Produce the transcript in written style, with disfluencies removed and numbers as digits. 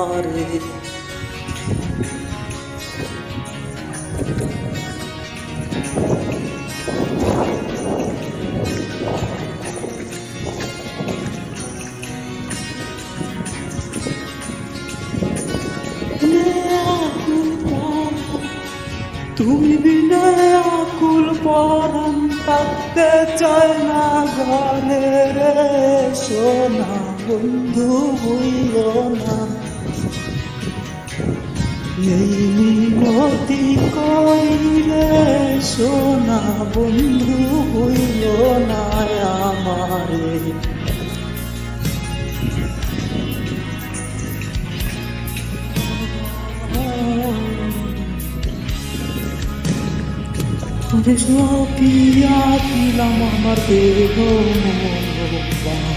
আমারে। তুমি বিনা আকুল পরাণ থাকতে চায় না ঘরে রে, সোনা বন্ধু হইল না। এই মিনতি কইলে সোনা বন্ধু হইল না আমারে। তোরে সপিয়া দিলাম আমার দেহ মন।